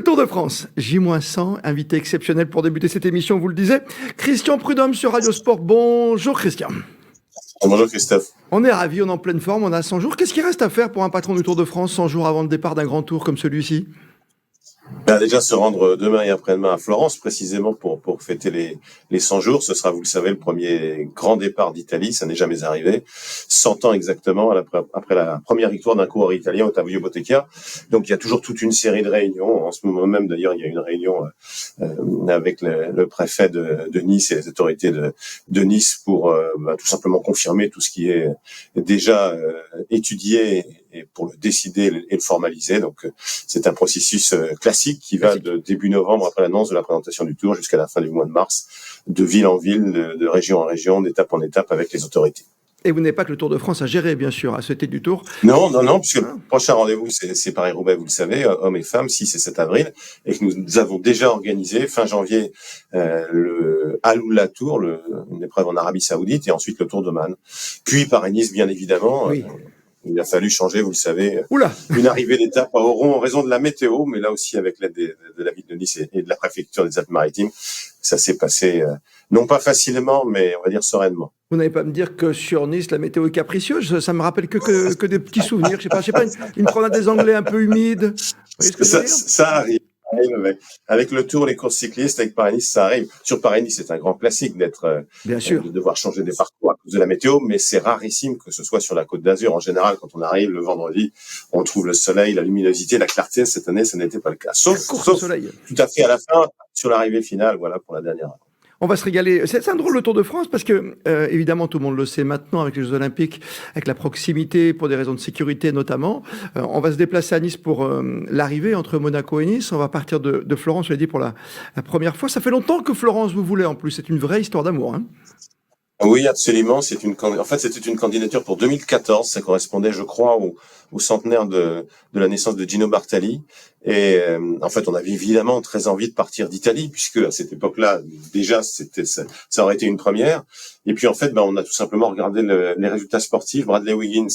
Tour de France, J-100, invité exceptionnel pour débuter cette émission, vous le disiez, Christian Prudhomme sur Radio Sport. Bonjour Christian. Bonjour Christophe. On est ravis, on est en pleine forme, on a 100 jours. Qu'est-ce qu'il reste à faire pour un patron du Tour de France 100 jours avant le départ d'un grand tour comme celui-ci ? Déjà se rendre demain et après-demain à Florence, précisément pour fêter les 100 jours. Ce sera, vous le savez, le premier grand départ d'Italie. Ça n'est jamais arrivé. 100 ans exactement après la première victoire d'un coureur italien, Ottavio Bottecchia. Donc il y a toujours toute une série de réunions. En ce moment même, d'ailleurs, il y a une réunion avec le préfet de Nice et les autorités de Nice pour tout simplement confirmer tout ce qui est déjà étudié et pour le décider et le formaliser. Donc c'est un processus classique qui va de début novembre après l'annonce de la présentation du Tour jusqu'à la fin du mois de mars, de ville en ville, de région en région, d'étape en étape avec les autorités. Et vous n'avez pas que le Tour de France à gérer, bien sûr, à ce titre du Tour. Non, puisque le prochain rendez-vous, c'est Paris-Roubaix, vous le savez, hommes et femmes, 6 et 7 avril, et que nous avons déjà organisé, fin janvier, le Al-Oula Tour, une épreuve en Arabie Saoudite, et ensuite le Tour d'Oman. Puis Paris-Nice, bien évidemment. Oui. Il a fallu changer, vous le savez, Oula. une arrivée d'étape à Oron en raison de la météo, mais là aussi avec l'aide de la ville de Nice et de la préfecture des Alpes-Maritimes, ça s'est passé non pas facilement, mais on va dire sereinement. Vous n'allez pas me dire que sur Nice, la météo est capricieuse. Ça me rappelle que des petits souvenirs. Je sais pas, une promenade des Anglais un peu humide. Vous voyez ce que je veux dire ? Ça arrive. Avec le Tour, les courses cyclistes, avec Paris-Nice, ça arrive. Sur Paris-Nice, c'est un grand classique Bien sûr. de devoir changer des parcours à cause de la météo, mais c'est rarissime que ce soit sur la Côte d'Azur. En général, quand on arrive le vendredi, on trouve le soleil, la luminosité, la clarté. Cette année, ça n'était pas le cas. Sauf soleil. Tout à fait à la fin, sur l'arrivée finale, voilà, pour la dernière heure. On va se régaler. C'est un drôle le Tour de France parce que, évidemment, tout le monde le sait maintenant avec les Jeux Olympiques, avec la proximité, pour des raisons de sécurité notamment. On va se déplacer à Nice pour l'arrivée entre Monaco et Nice. On va partir de Florence, je l'ai dit, pour la première fois. Ça fait longtemps que Florence vous voulez en plus. C'est une vraie histoire d'amour. Hein. Oui, absolument. C'était une candidature pour 2014. Ça correspondait, je crois, au centenaire de la naissance de Gino Bartali. Et en fait, on avait évidemment très envie de partir d'Italie, puisque à cette époque-là, déjà, ça aurait été une première. Et puis en fait, on a tout simplement regardé les résultats sportifs. Bradley Wiggins,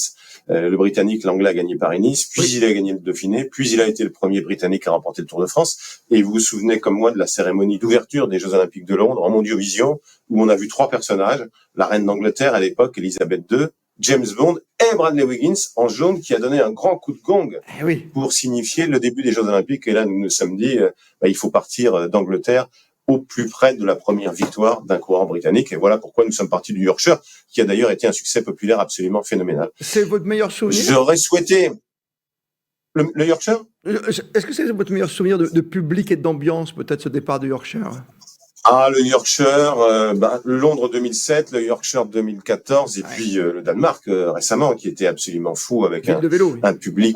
le Britannique, l'Anglais, a gagné Paris-Nice, puis il a gagné le Dauphiné, puis il a été le premier Britannique à remporter le Tour de France. Et vous vous souvenez comme moi de la cérémonie d'ouverture des Jeux Olympiques de Londres en Mondiovision, où on a vu 3 personnages, la reine d'Angleterre à l'époque, Elisabeth II, James Bond et Bradley Wiggins en jaune, qui a donné un grand coup de gong pour signifier le début des Jeux Olympiques. Et là, nous nous sommes dit, il faut partir d'Angleterre au plus près de la première victoire d'un coureur britannique. Et voilà pourquoi nous sommes partis du Yorkshire, qui a d'ailleurs été un succès populaire absolument phénoménal. C'est votre meilleur souvenir ? J'aurais souhaité... Le Yorkshire ? Est-ce que c'est votre meilleur souvenir de public et d'ambiance, peut-être, ce départ du Yorkshire ? Le Yorkshire, Londres 2007, le Yorkshire 2014, et puis le Danemark récemment, qui était absolument fou avec un public.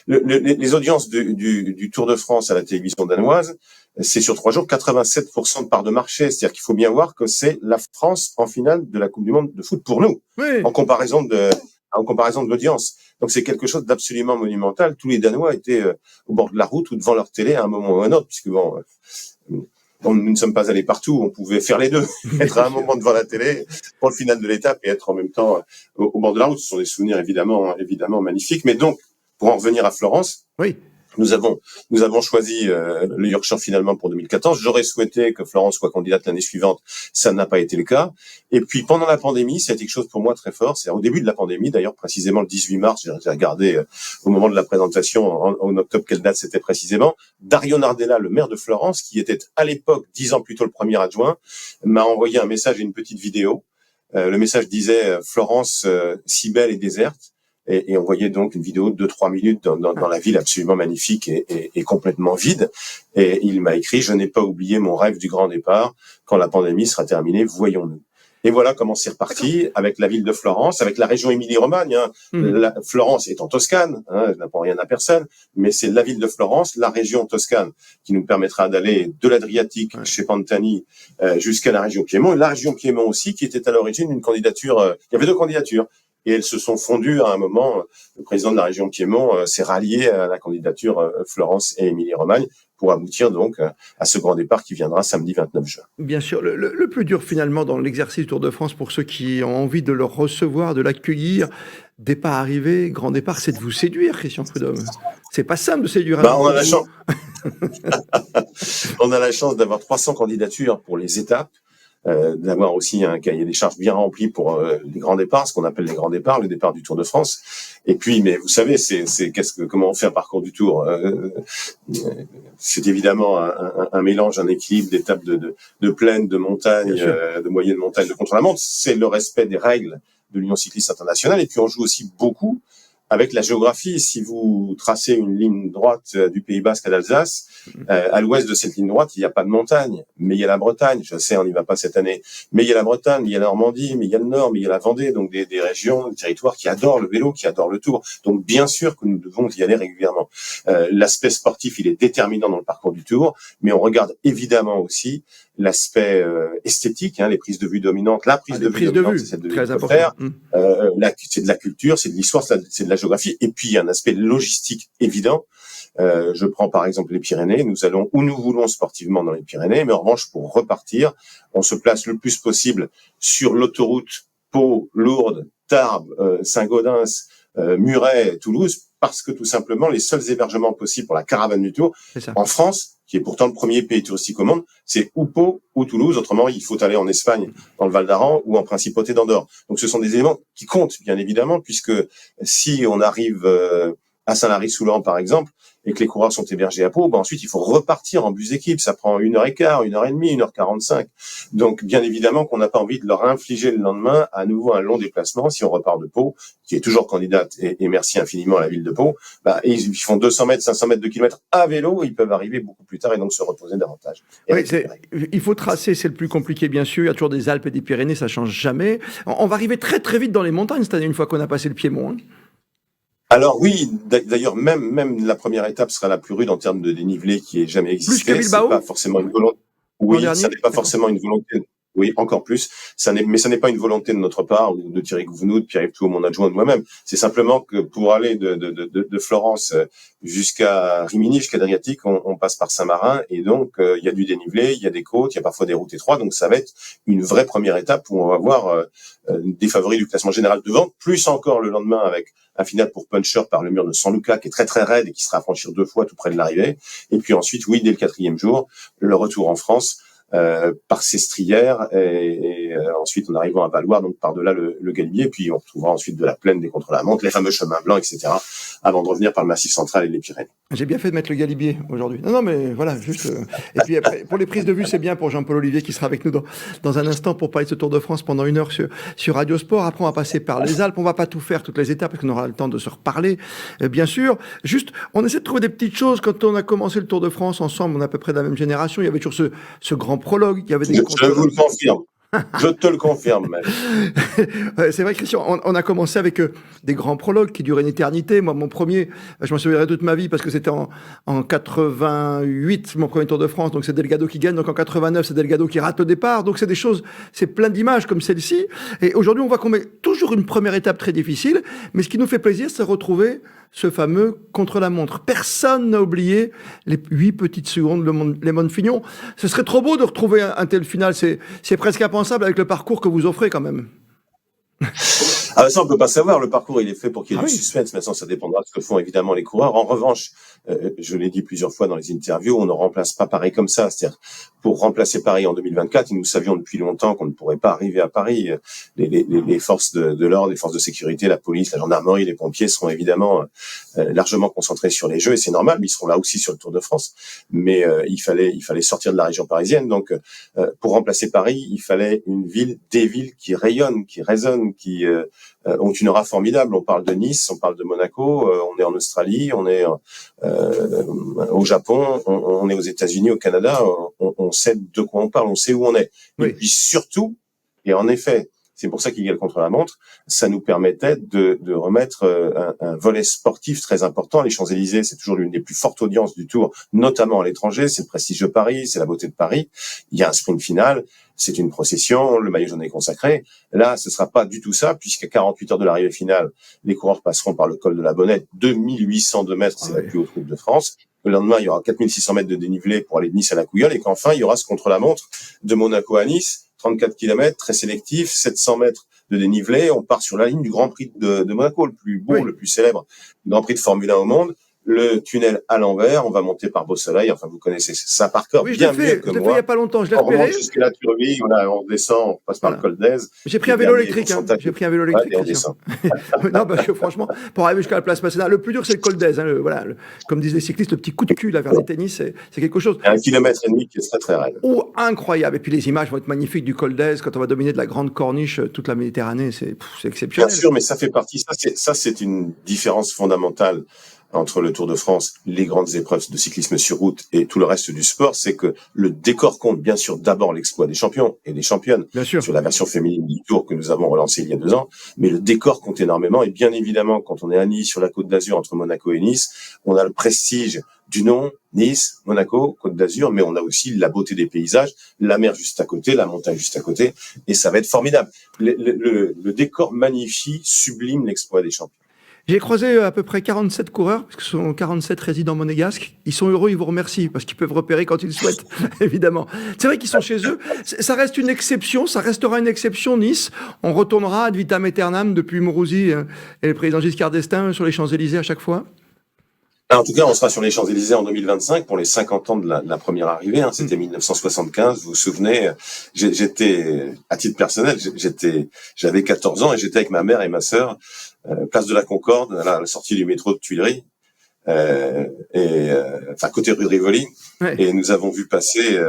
Les audiences du Tour de France à la télévision danoise, c'est sur 3 jours 87% de part de marché. C'est-à-dire qu'il faut bien voir que c'est la France en finale de la Coupe du Monde de foot pour nous, en comparaison de l'audience. Donc c'est quelque chose d'absolument monumental. Tous les Danois étaient au bord de la route ou devant leur télé à un moment ou à un autre, puisque nous ne sommes pas allés partout, on pouvait faire les deux, être à un moment devant la télé pour le final de l'étape et être en même temps au bord de la route. Ce sont des souvenirs évidemment magnifiques. Mais donc, pour en revenir à Florence, nous avons choisi le Yorkshire finalement pour 2014. J'aurais souhaité que Florence soit candidate l'année suivante. Ça n'a pas été le cas. Et puis pendant la pandémie, c'est quelque chose pour moi très fort. C'est au début de la pandémie, d'ailleurs précisément le 18 mars, j'ai regardé au moment de la présentation en octobre quelle date c'était précisément. Dario Nardella, le maire de Florence, qui était à l'époque 10 ans plus tôt le premier adjoint, m'a envoyé un message et une petite vidéo. Le message disait Florence si belle et déserte. Et on voyait donc une vidéo de 2-3 minutes dans la ville absolument magnifique et complètement vide. Et il m'a écrit « Je n'ai pas oublié mon rêve du grand départ. Quand la pandémie sera terminée, voyons-nous ». Et voilà comment c'est reparti avec la ville de Florence, avec la région Émilie-Romagne. Florence est en Toscane, je n'apprends rien à personne, mais c'est la ville de Florence, la région Toscane, qui nous permettra d'aller de l'Adriatique, chez Pantani, jusqu'à la région Piémont. Et la région Piémont aussi, qui était à l'origine d'une candidature. Il y avait 2 candidatures. Et elles se sont fondues à un moment. Le président de la région Piémont s'est rallié à la candidature Florence et Émilie-Romagne pour aboutir donc à ce grand départ qui viendra samedi 29 juin. Bien sûr, le plus dur finalement dans l'exercice du Tour de France pour ceux qui ont envie de le recevoir, de l'accueillir, départ arrivé, grand départ, c'est de vous séduire, Christian Prudhomme. C'est pas simple de séduire. On a la chance. On a la chance d'avoir 300 candidatures pour les étapes, d'avoir aussi un cahier des charges bien rempli pour les grands départs, ce qu'on appelle les grands départs, le départ du Tour de France. Et puis, mais vous savez, comment on fait un parcours du Tour c'est évidemment un mélange, un équilibre d'étapes de plaine, de montagne, de moyenne montagne, de contre-la-montre. C'est le respect des règles de l'Union cycliste internationale. Et puis, on joue aussi beaucoup avec la géographie. Si vous tracez une ligne droite du Pays Basque à l'Alsace, à l'ouest de cette ligne droite, il n'y a pas de montagne, mais il y a la Bretagne. Je sais, on n'y va pas cette année, mais il y a la Bretagne, il y a la Normandie, mais il y a le Nord, mais il y a la Vendée, donc des régions, des territoires qui adorent le vélo, qui adorent le Tour. Donc bien sûr que nous devons y aller régulièrement. L'aspect sportif, il est déterminant dans le parcours du Tour, mais on regarde évidemment aussi l'aspect esthétique, les prises de vue dominantes. La prise de vue dominante, c'est celle de l'hélicoptère. C'est de la culture, c'est de l'histoire, c'est de la géographie. Et puis, il y a un aspect logistique évident. Je prends par exemple les Pyrénées. Nous allons où nous voulons sportivement dans les Pyrénées, mais en revanche, pour repartir, on se place le plus possible sur l'autoroute Pau, Lourdes, Tarbes, Saint-Gaudens, Muret, Toulouse, parce que tout simplement, les seuls hébergements possibles pour la caravane du Tour, en France, qui est pourtant le premier pays touristique au monde, c'est ou Pau ou Toulouse. Autrement, il faut aller en Espagne, dans le Val d'Aran ou en Principauté d'Andorre. Donc, ce sont des éléments qui comptent, bien évidemment, puisque si on arrive à Saint-Lary-Soulan, par exemple, et que les coureurs sont hébergés à Pau, ensuite, il faut repartir en bus d'équipe. Ça prend 1h15, 1h30, 1h45. Donc, bien évidemment qu'on n'a pas envie de leur infliger le lendemain à nouveau un long déplacement si on repart de Pau, qui est toujours candidate, et merci infiniment à la ville de Pau. Ils font 200 mètres, 500 mètres, 2 kilomètres à vélo, ils peuvent arriver beaucoup plus tard et donc se reposer davantage. Oui, il faut tracer, c'est le plus compliqué, bien sûr. Il y a toujours des Alpes et des Pyrénées, ça change jamais. On va arriver très, très vite dans les montagnes cette année, une fois qu'on a passé le Piémont. Alors oui, d'ailleurs, même la première étape sera la plus rude en termes de dénivelé qui ait jamais existé. Plus que Bilbao ? C'est pas forcément une volonté. Oui, ça n'est pas forcément une volonté. Oui, encore plus. Mais ça n'est pas une volonté de notre part, ou de Thierry Gouvenou, de Pierre-Yves Thou, mon adjoint, de moi-même. C'est simplement que pour aller de Florence jusqu'à Rimini, jusqu'à Adriatique, on passe par Saint-Marin, et donc il y a du dénivelé, il y a des côtes, il y a parfois des routes étroites, donc ça va être une vraie première étape où on va voir des favoris du classement général devant, plus encore le lendemain avec un final pour Puncher par le mur de San Luca, qui est très très raide et qui sera à franchir 2 fois tout près de l'arrivée. Et puis ensuite, oui, dès le 4e jour, le retour en France, par Sestrières et ensuite en arrivant à Valloire, donc par-delà le Galibier, puis on retrouvera ensuite de la plaine, des contre-la-montre, les fameux chemins blancs, etc., avant de revenir par le Massif central et les Pyrénées. J'ai bien fait de mettre le Galibier aujourd'hui. Non, mais voilà, juste... Et puis après, pour les prises de vue, c'est bien pour Jean-Paul Olivier qui sera avec nous dans un instant pour parler de ce Tour de France pendant 1 heure sur Radio Sport. Après, on va passer par les Alpes. On va pas tout faire, toutes les étapes, parce qu'on aura le temps de se reparler, bien sûr. Juste, on essaie de trouver des petites choses. Quand on a commencé le Tour de France ensemble, on est à peu près de la même génération. Il y avait toujours ce grand prologue. Il y avait des je vous le confirme. Je te le confirme. C'est vrai, Christian, on a commencé avec des grands prologues qui durent une éternité. Moi, mon premier, je m'en souviendrai toute ma vie parce que c'était en 88, mon premier Tour de France. Donc, c'est Delgado qui gagne. Donc, en 89, c'est Delgado qui rate le départ. Donc, c'est des choses, c'est plein d'images comme celle-ci. Et aujourd'hui, on voit qu'on met toujours une première étape très difficile. Mais ce qui nous fait plaisir, c'est retrouver ce fameux contre-la-montre. Personne n'a oublié les 8 petites secondes, les Monfignon. Ce serait trop beau de retrouver un tel final. C'est presque impensable avec le parcours que vous offrez quand même. Ah, ça, on peut pas savoir. Le parcours, il est fait pour qu'il y ait du suspense. Maintenant, ça dépendra de ce que font évidemment les coureurs. En revanche, je l'ai dit plusieurs fois dans les interviews, on ne remplace pas Paris comme ça. C'est-à-dire, pour remplacer Paris en 2024, nous savions depuis longtemps qu'on ne pourrait pas arriver à Paris. Les forces de l'ordre, les forces de sécurité, la police, la gendarmerie, les pompiers seront évidemment largement concentrés sur les Jeux, et c'est normal. Ils seront là aussi sur le Tour de France. Mais il fallait sortir de la région parisienne. Donc, pour remplacer Paris, il fallait des villes qui rayonnent, qui résonnent, qui ont une aura formidable. On parle de Nice, on parle de Monaco, on est en Australie, on est au Japon, on est aux États-Unis, au Canada, on sait de quoi on parle, on sait où on est. Oui. Et puis surtout, et en effet, c'est pour ça qu'il y a le contre-la-montre, ça nous permettait de remettre un volet sportif très important. Les Champs-Élysées, c'est toujours l'une des plus fortes audiences du Tour, notamment à l'étranger. C'est le prestige de Paris, c'est la beauté de Paris. Il y a un sprint final, c'est une procession, le maillot jaune est consacré. Là, ce sera pas du tout ça, puisqu'à 48 heures de l'arrivée finale, les coureurs passeront par le col de la Bonnette, 2802 mètres, c'est la plus haute route de France. Le lendemain, il y aura 4600 mètres de dénivelé pour aller de Nice à la Couilleule, et qu'enfin, il y aura ce contre-la-montre de Monaco à Nice, 34 km, très sélectif, 700 mètres de dénivelé. On part sur la ligne du Grand Prix de Monaco, le plus beau, le plus célèbre Grand Prix de Formule 1 au monde. le tunnel à l'envers, on va monter par Beau-Soleil. Enfin, vous connaissez ça par cœur, oui, bien mieux que je l'ai fait il moi. n'y a pas longtemps, je l'ai On repéré. remonte jusqu'à la Turbie, on descend, on passe par le col d'Aise. J'ai pris un vélo électrique, hein. J'ai pris un vélo électrique, et on Christian. descend. Non, parce que franchement, pour arriver jusqu'à la place Masséna, le plus dur, c'est le col d'Aise. Hein, voilà, comme disent les cyclistes, le petit coup de cul là, vers les tennis, c'est quelque chose. 1,5 km qui est très, très raide. Oh, incroyable. Et puis les images vont être magnifiques du col d'Aise quand on va dominer de la grande corniche toute la Méditerranée. C'est exceptionnel. Bien sûr, mais ça fait partie. Ça, c'est une différence fondamentale entre le Tour de France, les grandes épreuves de cyclisme sur route et tout le reste du sport, c'est que le décor compte bien sûr d'abord l'exploit des champions et des championnes sur la version féminine du Tour que nous avons relancée il y a 2 ans, mais le décor compte énormément et bien évidemment quand on est à Nice sur la Côte d'Azur entre Monaco et Nice, on a le prestige du nom, Nice, Monaco, Côte d'Azur, mais on a aussi la beauté des paysages, la mer juste à côté, la montagne juste à côté, et ça va être formidable. Le décor magnifie, sublime l'exploit des champions. J'ai croisé à peu près 47 coureurs, parce que ce sont 47 résidents monégasques. Ils sont heureux, ils vous remercient, parce qu'ils peuvent repérer quand ils souhaitent, évidemment. C'est vrai qu'ils sont chez eux. Ça reste une exception, ça restera une exception, Nice. On retournera ad vitam aeternam depuis Mourouzi et le président Giscard d'Estaing sur les Champs-Élysées à chaque fois. En tout cas, on sera sur les Champs-Élysées en 2025 pour les 50 ans de la première arrivée. Hein. C'était 1975. Vous vous souvenez, j'étais, à titre personnel, j'avais 14 ans et j'étais avec ma mère et ma sœur, place de la Concorde, à la sortie du métro de Tuileries, enfin côté rue de Rivoli. Ouais. Et nous avons vu passer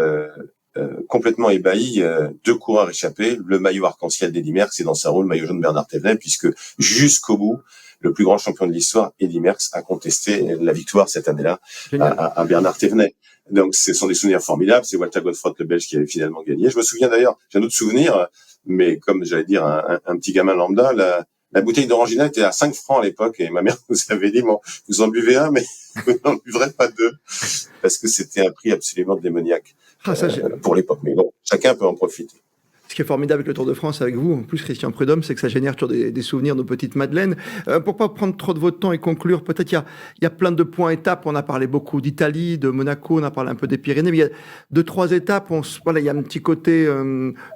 complètement ébahis 2 coureurs échappés, le maillot arc-en-ciel d'Eddy Merckx et dans sa roue le maillot jaune Bernard Thévenet, puisque jusqu'au bout, le plus grand champion de l'histoire, Eddy Merckx, a contesté la victoire cette année-là à Bernard Thévenet. Donc, ce sont des souvenirs formidables. C'est Walter Godefroth, le Belge, qui avait finalement gagné. Je me souviens d'ailleurs, j'ai un autre souvenir, mais comme j'allais dire un petit gamin lambda, la bouteille d'orangina était à 5 francs à l'époque et ma mère nous avait dit, bon, vous en buvez un, mais vous n'en buvrez pas 2. Parce que c'était un prix absolument démoniaque pour l'époque. Mais bon, chacun peut en profiter. Ce qui est formidable avec le Tour de France avec vous, en plus Christian Prudhomme, c'est que ça génère toujours des souvenirs, nos petites madeleines. Pour pas prendre trop de votre temps et conclure, peut-être il y a plein de points étapes. On a parlé beaucoup d'Italie, de Monaco, on a parlé un peu des Pyrénées, mais il y a 2-3 étapes. Voilà, il y a un petit côté,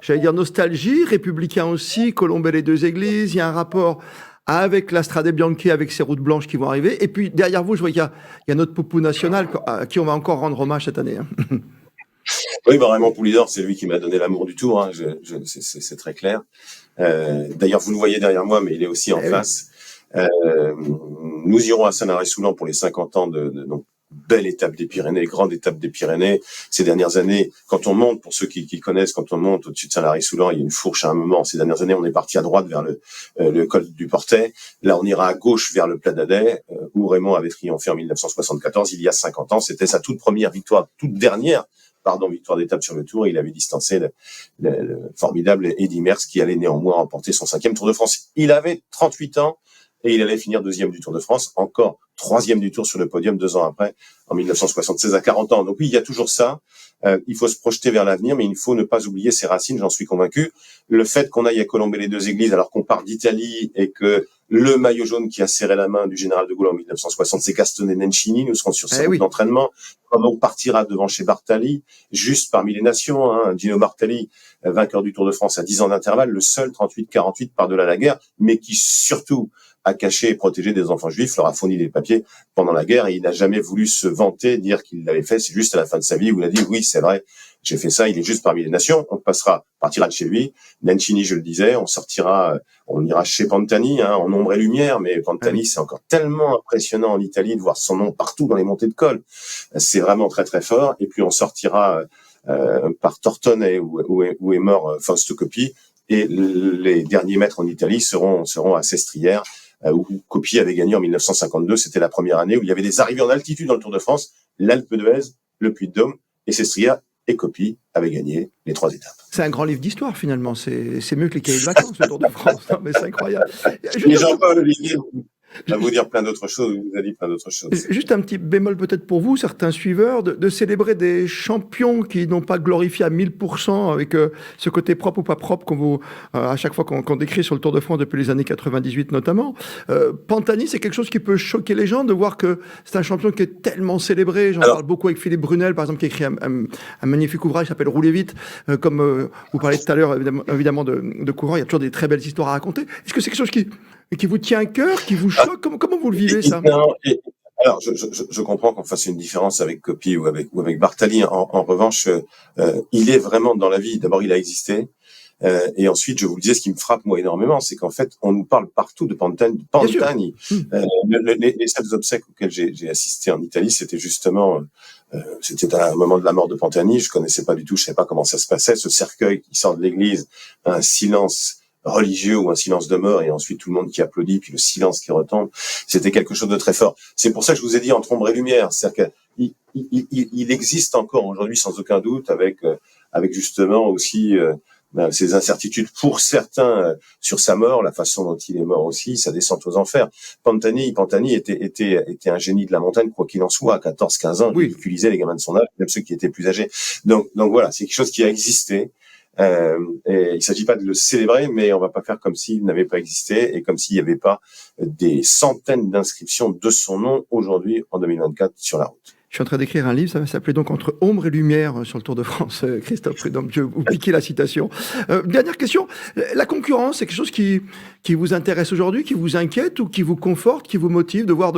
j'allais dire nostalgie, républicain aussi, Colombey les 2 églises. Il y a un rapport avec la Strade Bianche, avec ces routes blanches qui vont arriver. Et puis derrière vous, je vois qu'il y a notre poupou national à qui on va encore rendre hommage cette année. Hein. Oui, Raymond Poulidor, c'est lui qui m'a donné l'amour du Tour, hein, c'est très clair. D'ailleurs, vous le voyez derrière moi, mais il est aussi en face. Nous irons à Sanarès-Soulan pour les 50 ans donc, belle étape des Pyrénées, grande étape des Pyrénées. Ces dernières années, quand on monte, pour ceux qui connaissent, quand on monte au-dessus de Sanarès-Soulan, il y a une fourche à un moment. Ces dernières années, on est parti à droite vers le col du Portet. Là, on ira à gauche vers le Pla d'Adet, où Raymond avait triomphé en 1974, il y a 50 ans. C'était sa toute première victoire, toute dernière victoire d'étape sur le Tour. Il avait distancé le formidable Eddy Merckx qui allait néanmoins remporter son 5e Tour de France. Il avait 38 ans et il allait finir 2e du Tour de France, encore 3e du Tour sur le podium 2 ans après, en 1976 à 40 ans. Donc oui, il y a toujours ça. Il faut se projeter vers l'avenir, mais il faut ne pas oublier ses racines, j'en suis convaincu. Le fait qu'on aille à Colombey les 2 églises alors qu'on part d'Italie et que le maillot jaune qui a serré la main du général de Gaulle en 1960, c'est Gastone Nencini. Nous serons sur sa route d'entraînement. On partira devant chez Bartali, juste parmi les nations. Hein, Gino Bartali, vainqueur du Tour de France à 10 ans d'intervalle, le seul 38-48 par-delà la guerre, mais qui surtout a caché et protégé des enfants juifs, leur a fourni des papiers pendant la guerre et il n'a jamais voulu se vanter, dire qu'il l'avait fait. C'est juste à la fin de sa vie où il a dit oui, c'est vrai, j'ai fait ça, il est juste parmi les nations. On partira de chez lui. Nencini, je le disais, on ira chez Pantani, hein, en ombre et lumière, mais Pantani, c'est encore tellement impressionnant en Italie de voir son nom partout dans les montées de col. C'est vraiment très très fort. Et puis on sortira par Tortone où est mort Fausto Coppi. Et les derniers mètres en Italie seront à Sestriere, où Coppi avait gagné en 1952. C'était la première année où il y avait des arrivées en altitude dans le Tour de France, l'Alpe d'Huez, le Puy-de-Dôme et Sestriere, et Coppi avait gagné les 3 étapes. C'est un grand livre d'histoire finalement, c'est mieux que les cahiers de vacances, le Tour de France. Non, mais c'est incroyable. Et Jean-Paul Olivier va vous dire plein d'autres choses, vous a dit plein d'autres choses. Juste un petit bémol peut-être pour vous, certains suiveurs, de célébrer des champions qui n'ont pas glorifié à 1000% avec ce côté propre ou pas propre qu'on vous, à chaque fois qu'on décrit sur le Tour de France depuis les années 98 notamment. Pantani, c'est quelque chose qui peut choquer les gens de voir que c'est un champion qui est tellement célébré. J'en parle beaucoup avec Philippe Brunel, par exemple, qui a écrit un magnifique ouvrage qui s'appelle Rouler vite. Comme vous parlez tout à l'heure, évidemment de coureurs, il y a toujours des très belles histoires à raconter. Est-ce que c'est quelque chose qui vous tient à cœur, qui vous choque? Comment vous le vivez, ça? Non, Alors, je comprends qu'on fasse une différence avec Coppi ou avec Bartali. En revanche, il est vraiment dans la vie. D'abord, il a existé. Et ensuite, je vous le disais, ce qui me frappe moi énormément, c'est qu'en fait, on nous parle partout de Pantani. Les seuls obsèques auxquels j'ai assisté en Italie, c'était justement, c'était à un moment de la mort de Pantani. Je connaissais pas du tout, je savais pas comment ça se passait. Ce cercueil qui sort de l'église, un silence religieux ou un silence de mort, et ensuite tout le monde qui applaudit, puis le silence qui retombe. C'était quelque chose de très fort. C'est pour ça que je vous ai dit entre ombre et lumière. C'est-à-dire qu'il existe encore aujourd'hui sans aucun doute, avec justement aussi ces incertitudes pour certains sur sa mort, la façon dont il est mort aussi, sa descente aux enfers. Pantani était un génie de la montagne, quoi qu'il en soit, à 14-15 ans, il ridiculisait les gamins de son âge, même ceux qui étaient plus âgés. Donc voilà, c'est quelque chose qui a existé. Et il s'agit pas de le célébrer, mais on va pas faire comme s'il n'avait pas existé et comme s'il n'y avait pas des centaines d'inscriptions de son nom aujourd'hui en 2024 sur la route. Je suis en train d'écrire un livre, ça va s'appeler donc Entre ombre et lumière sur le Tour de France. Christophe Prudhomme, je vais vous piquer la citation. Dernière question, la concurrence, c'est quelque chose qui vous intéresse aujourd'hui, qui vous inquiète ou qui vous conforte, qui vous motive de voir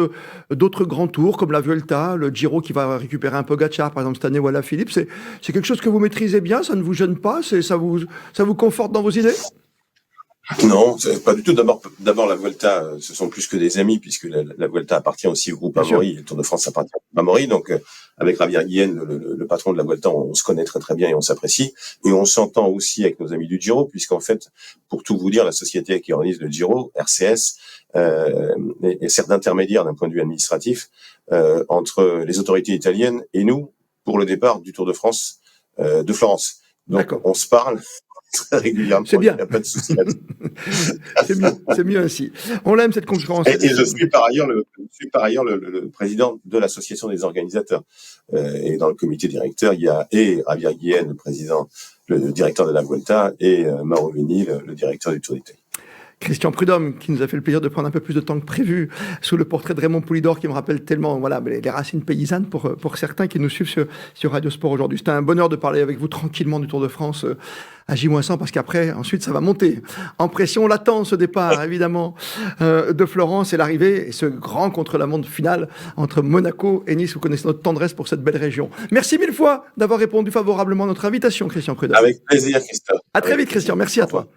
d'autres grands tours comme la Vuelta, le Giro qui va récupérer un Pogacar par exemple cette année ou Alaphilippe, c'est quelque chose que vous maîtrisez bien, ça ne vous gêne pas, ça vous conforte dans vos idées ? Non, pas du tout. D'abord, la Vuelta, ce sont plus que des amis, puisque la Vuelta appartient aussi au groupe Amaury, et le Tour de France appartient au groupe Amaury. Donc, avec Javier Guillen, le patron de la Vuelta, on se connaît très très bien et on s'apprécie. Et on s'entend aussi avec nos amis du Giro, puisqu'en fait, pour tout vous dire, la société qui organise le Giro, RCS, sert d'intermédiaire d'un point de vue administratif entre les autorités italiennes et nous pour le départ du Tour de France de Florence. Donc, on se parle très régulièrement. C'est bien. Il n'y a pas de souci là-dessus. c'est mieux ainsi. On l'aime cette concurrence. Et je suis par ailleurs le président de l'association des organisateurs. Et dans le comité directeur, il y a Javier Guillen, le directeur de la Vuelta, et Mauro Vini, le directeur du Tour d'Italie. Christian Prudhomme, qui nous a fait le plaisir de prendre un peu plus de temps que prévu sous le portrait de Raymond Poulidor, qui me rappelle tellement les racines paysannes pour certains qui nous suivent sur Radio Sport aujourd'hui. C'était un bonheur de parler avec vous tranquillement du Tour de France à J-100, parce qu'après, ensuite, ça va monter en pression. On l'attend, ce départ, évidemment, de Florence et l'arrivée, et ce grand contre-la-montre final entre Monaco et Nice. Vous connaissez notre tendresse pour cette belle région. Merci mille fois d'avoir répondu favorablement à notre invitation, Christian Prudhomme. Avec plaisir, Christophe. À très vite, Christian. Merci à toi.